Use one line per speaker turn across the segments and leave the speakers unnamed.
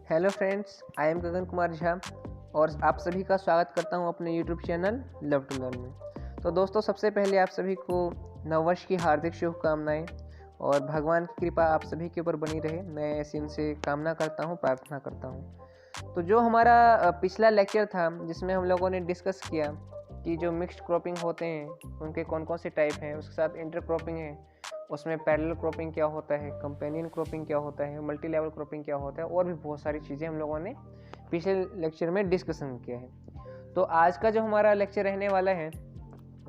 Hello friends, I am Gagan Kumar Jha और आप सभी का स्वागत करता हूं अपने YouTube channel love to learn में। तो दोस्तों, सबसे पहले आप सभी को नववर्ष की हार्दिक शुभकामनाएं और भगवान की कृपा आप सभी के ऊपर बनी रहे, मैं ऐसी उनसे कामना करता हूं, प्रार्थना करता हूं। तो जो हमारा पिछला लेक्चर था जिसमें हम लोगों ने डिस्कस किया कि जो मिक्स्ड क्रॉपिंग होते हैं उनके कौन कौन से टाइप हैं, उसके साथ इंटर क्रॉपिंग है, उसमें पैरेलल क्रॉपिंग क्या होता है, कंपेनियन क्रॉपिंग क्या होता है, मल्टी लेवल क्रॉपिंग क्या होता है, और भी बहुत सारी चीज़ें हम लोगों ने पिछले लेक्चर में डिस्कशन किया है। तो आज का जो हमारा लेक्चर रहने वाला है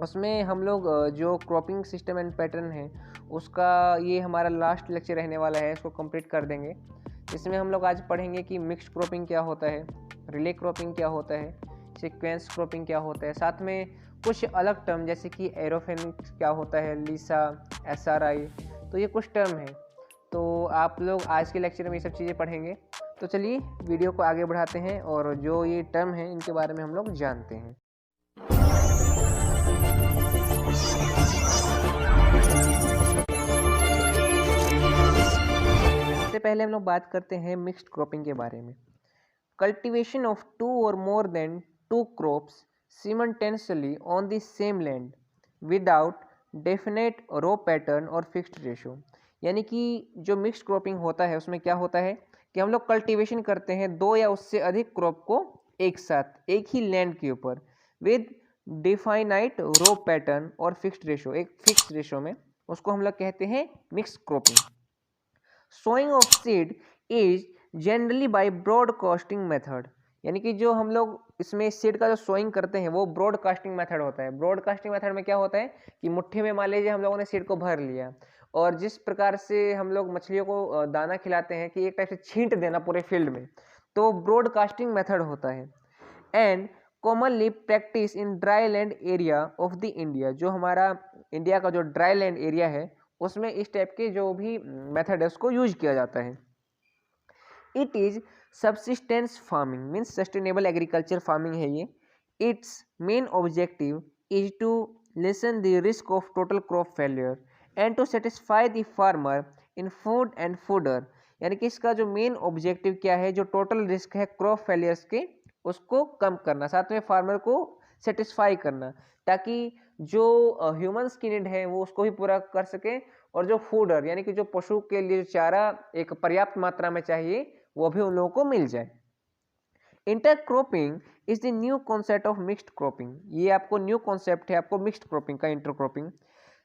उसमें हम लोग जो क्रॉपिंग सिस्टम एंड पैटर्न है उसका ये हमारा लास्ट लेक्चर रहने वाला है, इसको कंप्लीट कर देंगे। इसमें हम लोग आज पढ़ेंगे कि मिक्स्ड क्रॉपिंग क्या होता है, रिले क्रॉपिंग क्या होता है, सीक्वेंस क्रॉपिंग क्या होता है, साथ में कुछ अलग टर्म जैसे कि एरोफेनिक्स क्या होता है, लीसा, एसआरआई, तो ये कुछ टर्म है। तो आप लोग आज के लेक्चर में ये सब चीज़ें पढ़ेंगे। तो चलिए वीडियो को आगे बढ़ाते हैं और जो ये टर्म है इनके बारे में हम लोग जानते हैं। सबसे पहले हम लोग बात करते हैं मिक्स्ड क्रॉपिंग के बारे में। कल्टीवेशन ऑफ टू और more than two crops simultaneously on the same land without definite row pattern और fixed ratio। यानी कि जो मिक्स्ड क्रॉपिंग होता है उसमें क्या होता है कि हम लोग कल्टीवेशन करते हैं दो या उससे अधिक क्रॉप को एक साथ एक ही लैंड के ऊपर विद डिफाइनाइट रो पैटर्न और फिक्स्ड रेशो, एक फिक्स रेशो में, उसको हम लोग कहते हैं mixed cropping. Sowing of seed is generally by broadcasting method, यानी कि जो हम लोग इसमें सीड का जो सोइंग करते हैं वो ब्रॉडकास्टिंग मेथड होता है। ब्रॉडकास्टिंग मेथड में क्या होता है कि मुट्ठी में मान लीजिए हम लोगों ने सीड को भर लिया और जिस प्रकार से हम लोग मछलियों को दाना खिलाते हैं कि एक टाइप से छींट देना पूरे फील्ड में, तो ब्रॉडकास्टिंग मेथड होता है। And commonly practice in dry land area of the India, जो हमारा इंडिया का जो ड्राई लैंड एरिया है उसमें इस टाइप के जो भी मेथड है उसको यूज किया जाता है। It is subsistence farming means sustainable agriculture farming है ये। Its main objective is to lessen the risk of total crop failure and to satisfy the farmer in food and fodder, यानी कि इसका जो मेन ऑब्जेक्टिव क्या है, जो total risk है क्रॉप फेलियर्स के उसको कम करना, साथ में फार्मर को सेटिस्फाई करना, ताकि जो ह्यूमंस की नीड है वो उसको भी पूरा कर सके और जो फूडर यानी कि जो पशु के लिए चारा एक पर्याप्त मात्रा में चाहिए वो भी उन लोगों को मिल जाए। Intercropping is the new concept of mixed cropping, ये आपको न्यू कॉन्सेप्ट है आपको मिक्स्ड क्रॉपिंग का, intercropping.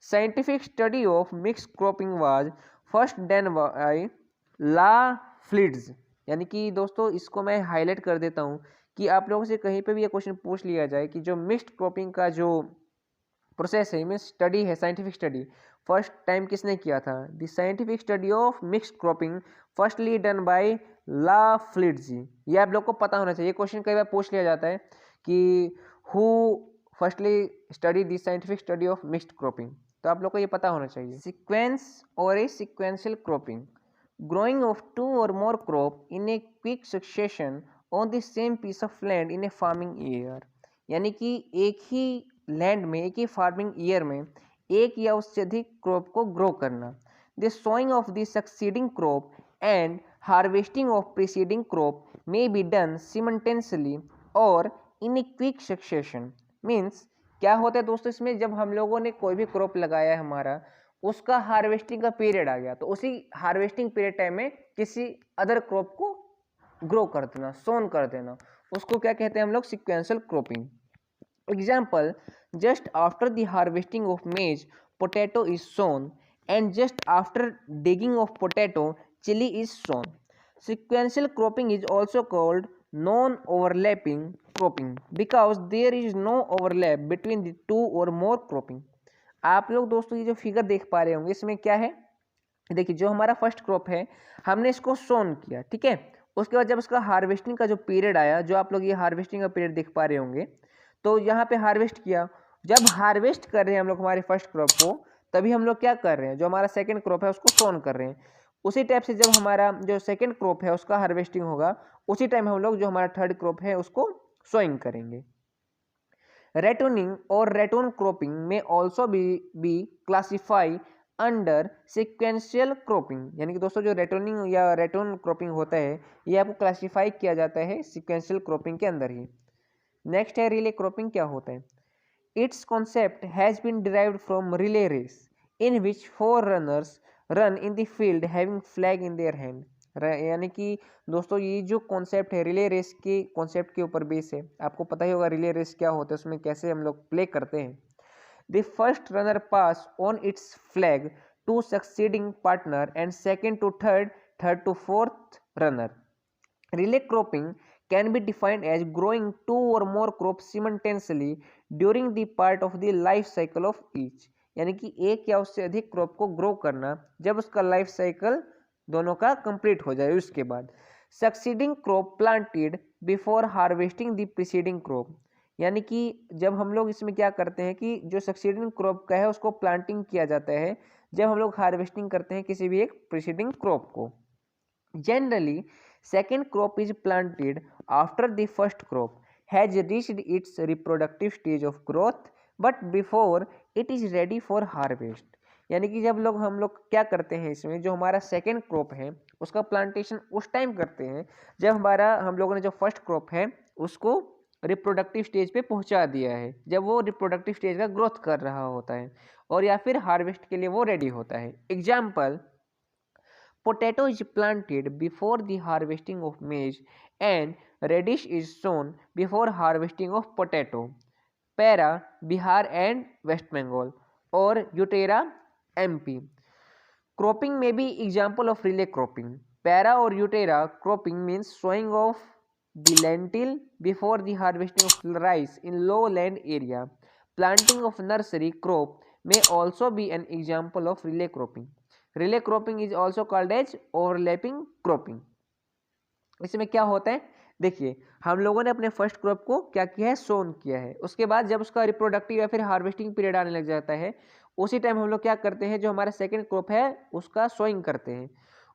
Scientific study of mixed cropping was first done by la flids, यानी कि दोस्तों इसको मैं हाईलाइट कर देता हूँ कि आप लोगों से कहीं पे भी ये क्वेश्चन पूछ लिया जाए कि जो मिक्स्ड क्रॉपिंग का जो प्रोसेस है, मीन्स स्टडी है, साइंटिफिक स्टडी फर्स्ट टाइम किसने किया था? The scientific study of mixed cropping firstly done by la flids. ये आप लोग को पता होना चाहिए, क्वेश्चन कई बार पूछ लिया जाता है कि who firstly study the scientific study of mixed cropping, तो आप लोग को ये पता होना चाहिए। सीक्वेंस और a sequential cropping, growing of two or more crop in a quick succession on the same piece of land in a farming year, यानी कि एक ही लैंड में एक ही फार्मिंग ईयर में एक या उससे अधिक क्रॉप को ग्रो करना। The sowing of the succeeding crop and harvesting of preceding crop may be done simultaneously और in a quick succession. Means क्या होता है दोस्तों, इसमें जब हम लोगों ने कोई भी क्रॉप लगाया है हमारा, उसका हार्वेस्टिंग का पीरियड आ गया, तो उसी हार्वेस्टिंग पीरियड टाइम में किसी अदर क्रॉप को ग्रो कर देना, सोन कर देना, उसको क्या कहते हैं हम लोग? Sequential cropping. Example, just after the harvesting of maize potato is sown and just after digging of potato chilli is sown. Sequential cropping is also called non-overlapping cropping because there is no overlap between the two or more cropping। आप लोग दोस्तों ये जो figure देख पा रहे होंगे इसमें क्या है, देखिए जो हमारा फर्स्ट क्रॉप है हमने इसको सोन किया, ठीक है, उसके बाद जब उसका हार्वेस्टिंग का जो पीरियड आया, जो आप लोग ये हार्वेस्टिंग का पीरियड देख पा रहे होंगे, तो यहाँ पे हार्वेस्ट किया, जब हार्वेस्ट कर रहे हैं हम लोग हमारे फर्स्ट क्रॉप को, तभी हम लोग क्या कर रहे हैं, जो हमारा सेकेंड क्रॉप है उसको सोन कर रहे हैं। उसी टाइप से जब हमारा जो सेकेंड क्रॉप है उसका हार्वेस्टिंग होगा, उसी टाइम हम लोग जो हमारा थर्ड क्रॉप है उसको सोइंग करेंगे। रेटोनिंग और रेटोन क्रॉपिंग में also be classify under sequential cropping, यानी कि दोस्तों जो रेटोनिंग या रेटोन क्रॉपिंग होता है ये आपको क्लासिफाई किया जाता है सिक्वेंशियल क्रॉपिंग के अंदर ही। नेक्स्ट है रिले क्रॉपिंग क्या होता है। Its concept has been derived from relay race in which 4 runners run in the field having flag in their hand. यानी कि दोस्तों ये जो कॉन्सेप्ट है रिले रेस के कॉन्सेप्ट के ऊपर बेस है। आपको पता ही होगा रिले रेस क्या होता है, उसमें कैसे हम लोग प्ले करते हैं। The first runner pass on its flag to succeeding partner and second to third, third to fourth runner. Relay cropping can be defined as growing 2 or more crops simultaneously during the part of the life cycle of each. यानी कि एक या उससे अधिक crop को grow करना जब उसका लाइफ साइकिल दोनों का कंप्लीट हो जाए उसके बाद। Succeeding crop planted before harvesting the preceding crop, यानी कि जब हम लोग इसमें क्या करते हैं कि जो सक्सीडिंग क्रॉप का है उसको प्लांटिंग किया जाता है जब हम लोग हार्वेस्टिंग करते हैं किसी भी एक प्रीसीडिंग क्रॉप को। Generally second crop is planted after the first crop has reached it's reproductive stage of growth but before it is ready for harvest, यानी कि जब हम लोग क्या करते हैं इसमें जो हमारा सेकेंड क्रॉप है उसका प्लांटेशन उस टाइम करते हैं जब हम लोगों ने जो फर्स्ट क्रॉप है उसको रिप्रोडक्टिव स्टेज पे पहुंचा दिया है, जब वो रिप्रोडक्टिव स्टेज का ग्रोथ कर रहा होता है और या फिर हार्वेस्ट के लिए वो रेडी होता है। Example, potato is planted before the harvesting of maize and radish is sown before harvesting of potato. पैरा बिहार एंड वेस्ट बंगाल और यूटेरा एमपी। क्रॉपिंग में बी एग्जाम्पल ऑफ रिले क्रॉपिंग। पैरा और यूटेरा cropping means sowing of the lentil before the harvesting of rice in lowland area. Planting of nursery crop may also be an example of relay cropping. Relay cropping is also called as overlapping cropping. इसमें क्या होता है, देखिए हम लोगों ने अपने first crop को क्या किया है, सोन किया है। उसके बाद जब उसका रिप्रोडक्टिव या फिर हार्वेस्टिंग पीरियड आने लग जाता है उसी टाइम हम लोग क्या करते हैं जो हमारा सेकेंड क्रॉप है उसका सोइंग करते हैं।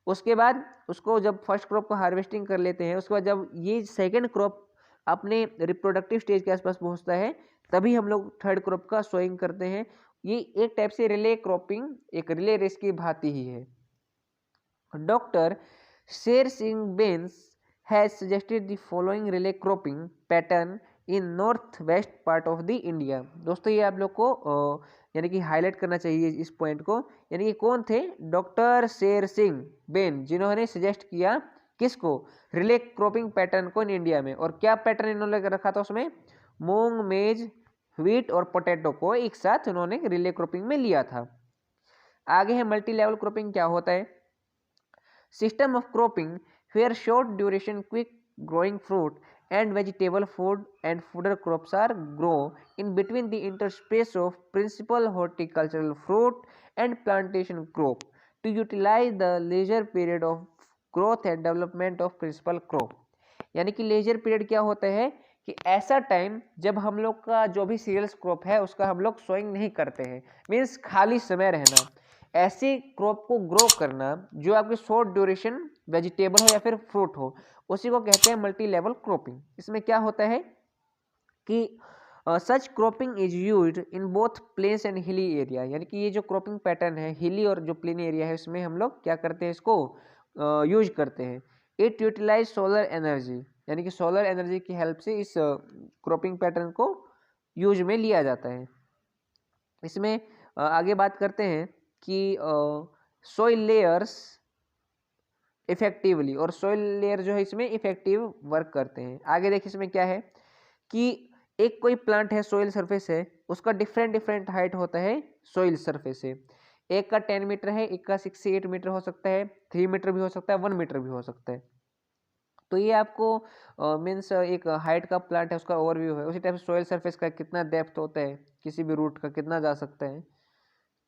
उसके बाद उसको जब फर्स्ट क्रॉप को हार्वेस्टिंग कर लेते हैं उसके बाद जब ये सेकेंड क्रॉप अपने रिप्रोडक्टिव स्टेज के आसपास पहुंचता है तभी हम लोग थर्ड क्रॉप का सोइंग करते हैं। ये एक टाइप से रिले क्रॉपिंग एक रिले रेस की भांति ही है। Doctor Sher Singh Benz has suggested the following relay cropping pattern in north west part of the India। दोस्तों ये आप लोग को यानी कि हाईलाइट करना चाहिए इस पॉइंट को। यानी कि कौन थे, डॉक्टर शेर सिंह बेन, जिन्होंने सजेस्ट किया किसको, रिले क्रॉपिंग पैटर्न को इन इंडिया में। और क्या पैटर्न इन्होंने रखा था उसमें, मूंग मेज व्हीट और पोटैटो को एक साथ उन्होंने रिले क्रॉपिंग में लिया था। आगे है मल्टी लेवल क्रॉपिंग क्या होता है। System of cropping where short duration quick growing fruit and vegetable food and fodder crops are grow in between the interspace of principal horticultural fruit and plantation crop to utilize the leisure period of growth and development of principal crop। यानी कि laser period क्या होता है कि ऐसा time जब हम लोग का जो भी सीरियल्स क्रॉप है उसका हम लोग सोइंग नहीं करते हैं, मीन्स खाली समय रहना, ऐसी क्रॉप को ग्रो करना जो आपकी शॉर्ट ड्यूरेशन वेजिटेबल हो या फिर फ्रूट हो, उसी को कहते हैं मल्टी लेवल क्रॉपिंग। इसमें क्या होता है कि such cropping is used in both plains and hilly area. यानी कि ये जो क्रॉपिंग पैटर्न है हिली और जो प्लेन एरिया है उसमें हम लोग क्या करते हैं, इसको यूज करते हैं। इट यूटिलाइज सोलर एनर्जी, यानी कि सोलर एनर्जी की हेल्प से इस क्रॉपिंग पैटर्न को यूज में लिया जाता है। इसमें आगे बात करते हैं कि सोइल लेयर्स इफेक्टिवली, और सोइल लेयर जो है इसमें इफेक्टिव वर्क करते हैं। आगे देखिए इसमें क्या है कि एक कोई प्लांट है सोइल सरफेस है उसका डिफरेंट हाइट होता है सोइल सरफेस से। एक का 10 मीटर है, एक का 6 से 8 मीटर हो सकता है, 3 मीटर भी हो सकता है, 1 मीटर भी हो सकता है। तो ये आपको मीन्स एक हाइट का प्लांट है उसका ओवरव्यू है। उसी टाइप से सोइल सरफेस का कितना डेप्थ होता है किसी भी रूट का कितना जा सकता है,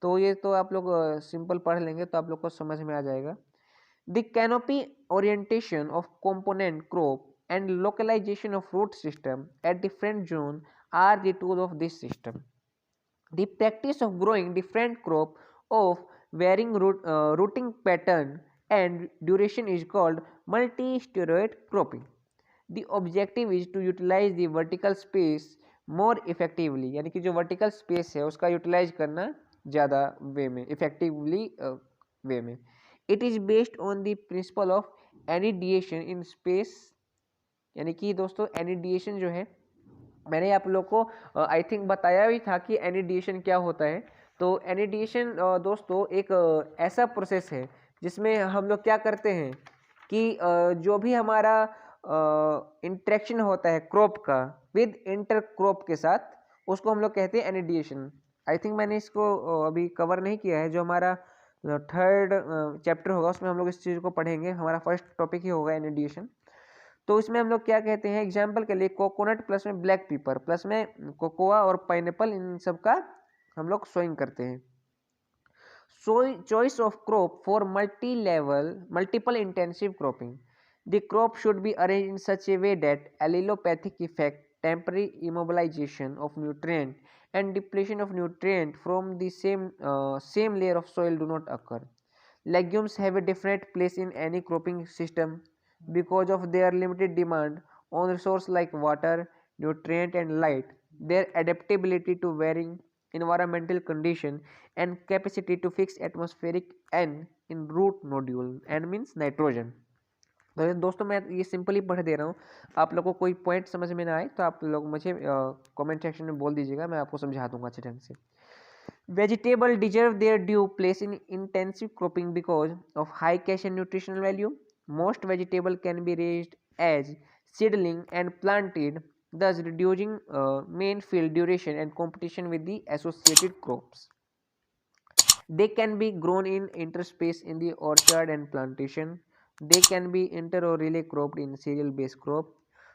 तो ये तो आप लोग सिंपल पढ़ लेंगे तो आप लोग को समझ में आ जाएगा। The canopy orientation of component crop and localization of root system at different zone are the tool of this system. The practice of growing different crop of varying rooting pattern and duration is called multi-steroid cropping. The objective is to utilize the vertical space more effectively, यानी कि जो vertical space है उसका utilize करना ज़्यादा वे में, effectively way में। It is based on the principle of एनिडिएशन इन स्पेस, यानी कि दोस्तों एनिडिएशन जो है, मैंने आप लोग को आई थिंक बताया भी था कि एनिडिएशन क्या होता है। तो एनिडिएशन दोस्तों एक ऐसा प्रोसेस है जिसमें हम लोग क्या करते हैं कि जो भी हमारा इंटरेक्शन होता है क्रॉप का विद इंटर क्रॉप के साथ, उसको हम लोग कहते हैं एनिडिएशन। आई थिंक मैंने इसको अभी कवर नहीं किया है, जो हमारा थर्ड चैप्टर होगा उसमें हम लोग इस चीज़ को पढ़ेंगे, हमारा फर्स्ट टॉपिक ही होगा एनिडिएशन। तो इसमें हम लोग क्या कहते हैं, एग्जाम्पल के लिए कोकोनट प्लस में ब्लैक पेपर प्लस में कोकोआ और पाइनएप्पल, इन सब का हम लोग सोइंग करते हैं। Choice of crop for multiple intensive cropping. The crop should be arranged in such a way that allelopathic effect, temporary immobilization of nutrient, and depletion of nutrient from the same layer of soil do not occur. Legumes have a definite place in any cropping system because of their limited demand on resources like water, nutrient, and light. Their adaptability to varying environmental condition and capacity to fix atmospheric N in root nodule, N means nitrogen। तो दोस्तों मैं ये simply पढ़ दे रहा हूँ, आप लोगों को कोई पॉइंट समझ में ना आए तो आप लोग मुझे कमेंट सेक्शन में बोल दीजिएगा, मैं आपको समझा दूंगा अच्छे ढंग से। Vegetable deserve their due place in intensive cropping because of high cash and nutritional value. Most vegetable can be raised as seedling and planted, thus reducing main field duration and competition with the associated crops. They can be grown in interspace in the orchard and plantation. They can be inter or relay cropped in cereal based crop.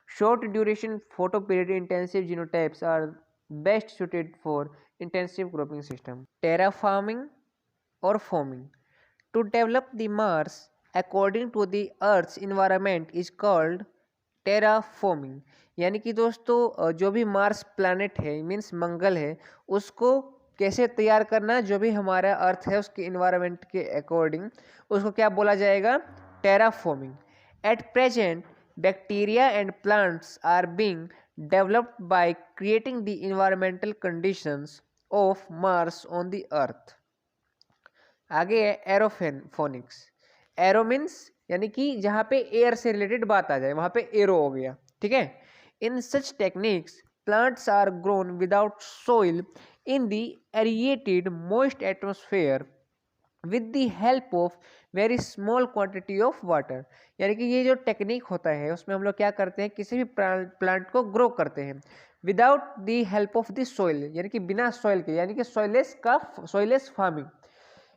Short duration photoperiod intensive genotypes are best suited for intensive cropping system. Terraforming or forming. To develop the Mars according to the Earth's environment is called terraforming। यानी कि दोस्तों जो भी Mars planet है means मंगल है, उसको कैसे तैयार करना, जो भी हमारा अर्थ है उसके इन्वायरमेंट के अकॉर्डिंग, उसको क्या बोला जाएगा, terraforming। At present, bacteria and plants are being developed by creating the environmental conditions of Mars on the Earth। आगे है एरोफोनिक्स। एरो मीन्स यानी कि जहाँ पे एयर से रिलेटेड बात आ जाए वहाँ पे एरो हो गया, ठीक है। In such techniques plants are grown without soil in the aerated moist atmosphere with the help of very small quantity of water. यानी कि ये जो टेक्निक होता है उसमें हम लोग क्या करते हैं, किसी भी प्लांट को ग्रो करते हैं without the help of the soil, यानी कि बिना सॉइल के, यानी कि soilless farming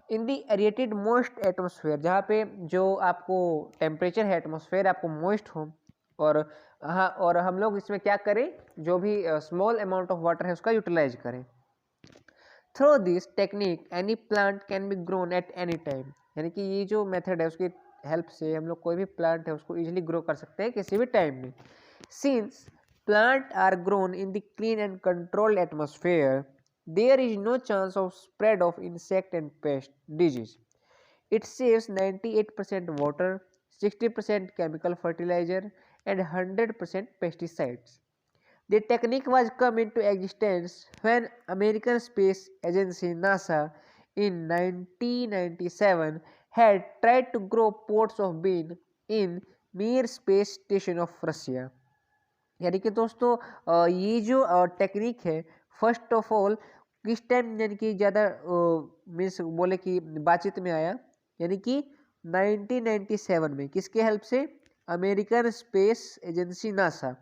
in the aerated moist atmosphere, जहाँ पे जो आपको टेम्परेचर है एटमोसफेयर आपको मॉइस्ट हो, और हाँ, और हम लोग इसमें क्या करें, जो भी स्मॉल अमाउंट ऑफ वाटर है उसका यूटिलाइज करें। Through this technique any plant can be grown at any time. यानी कि ये जो मेथड है उसकी हेल्प से हम लोग कोई भी प्लांट है उसको इजीली ग्रो कर सकते हैं किसी भी टाइम में। Since plant are grown in the clean and controlled atmosphere, there is no chance of spread of insect and pest disease. It saves 98% water, 60% chemical fertilizer, and 100% pesticides. The technique was come into existence when American Space Agency NASA in 1997 had tried to grow pods of bean in Mir space station of Russia। यानी कि दोस्तों ये जो technique है first of all किस time यानी कि ज़्यादा मीन्स बोले कि बातचीत में आया, यानी कि 1997 में किसके हेल्प से, American space agency NASA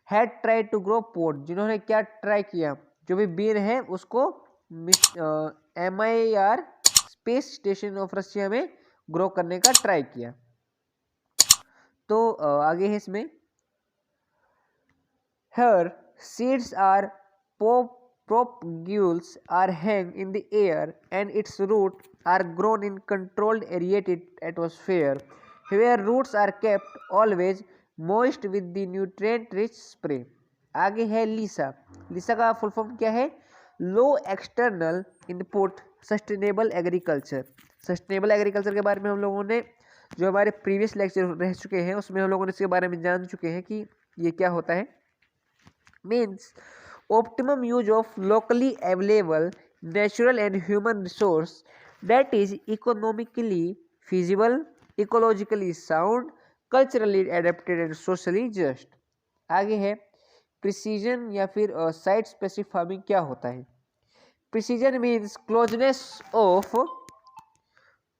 had try to grow pod, जिन्होंने क्या ट्राई किया, जो भी बीन है उसको MIR space station of Russia में ग्रो करने का ट्राई किया। तो आगे है इसमें, here seeds are propagules are hang in the air and its roots are grown in controlled aerated atmosphere where roots are kept always moist with the nutrient rich spray। आगे है लीसा। लीसा का फुल फॉर्म क्या है, low external input sustainable agriculture. Sustainable agriculture के बारे में हम लोगों ने जो हमारे प्रीवियस लेक्चर रह चुके हैं उसमें हम लोगों ने इसके बारे में जान चुके हैं कि ये क्या होता है। means optimum use of locally available natural and human resource that is economically feasible, ecologically sound, culturally adapted and socially just. आगे है प्रिसीजन या फिर साइट स्पेसिफिक फार्मिंग क्या होता है. Precision means closeness of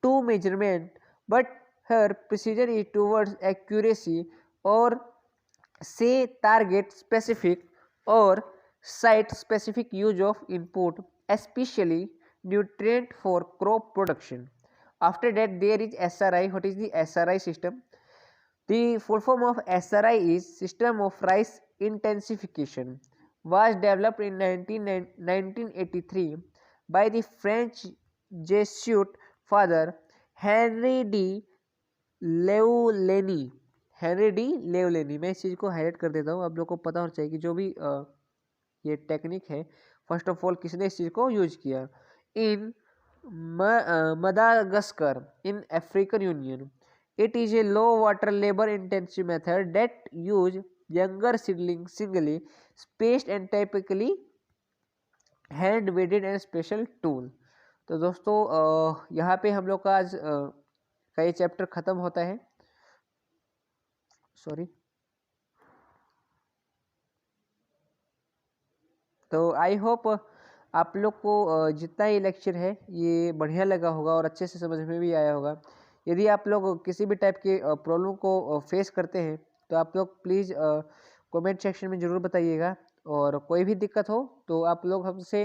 two measurement, but her precision is towards accuracy और से target specific और site specific use of input, especially nutrient for crop production. After that there is SRI. What is the SRI system? The full form of SRI is System of Rice Intensification. Was developed in 1983 by the French Jesuit father Henry D. Leolleni. Henry D Laulanie. मैं इस चीज़ को highlight कर देता हूँ, आप लोग को पता होना चाहिए कि जो भी ये टेक्निक है, फर्स्ट ऑफ ऑल किसने इस चीज़ को यूज किया. In Madagascar in African union. It is a low water labour intensive method that use younger seedling singly spaced and typically hand weeded and special tool. तो दोस्तों यहाँ पे हम लोग का आज का ये चैप्टर खत्म होता है. सॉरी. तो आई होप आप लोग को जितना ये लेक्चर है ये बढ़िया लगा होगा और अच्छे से समझ में भी आया होगा. यदि आप लोग किसी भी टाइप के प्रॉब्लम को फेस करते हैं तो आप लोग प्लीज़ कमेंट सेक्शन में ज़रूर बताइएगा. और कोई भी दिक्कत हो तो आप लोग हमसे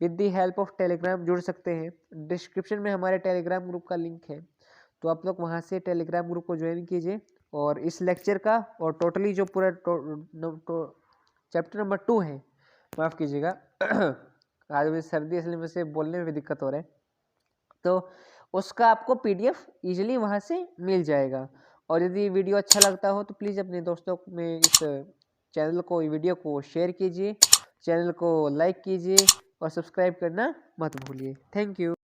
with the help of Telegram जुड़ सकते हैं. डिस्क्रिप्शन में हमारे टेलीग्राम ग्रुप का लिंक है, तो आप लोग वहाँ से टेलीग्राम ग्रुप को ज्वाइन कीजिए. और इस लेक्चर का और टोटली जो पूरा चैप्टर नंबर 2 है, माफ़ कीजिएगा आज मुझे सर्दी इसलिए मुझसे बोलने में भी दिक्कत हो रहा है, तो उसका आपको PDF इजीली वहाँ से मिल जाएगा. और यदि वीडियो अच्छा लगता हो तो प्लीज़ अपने दोस्तों में इस चैनल को, वीडियो को शेयर कीजिए, चैनल को लाइक कीजिए और सब्सक्राइब करना मत भूलिए. Thank you.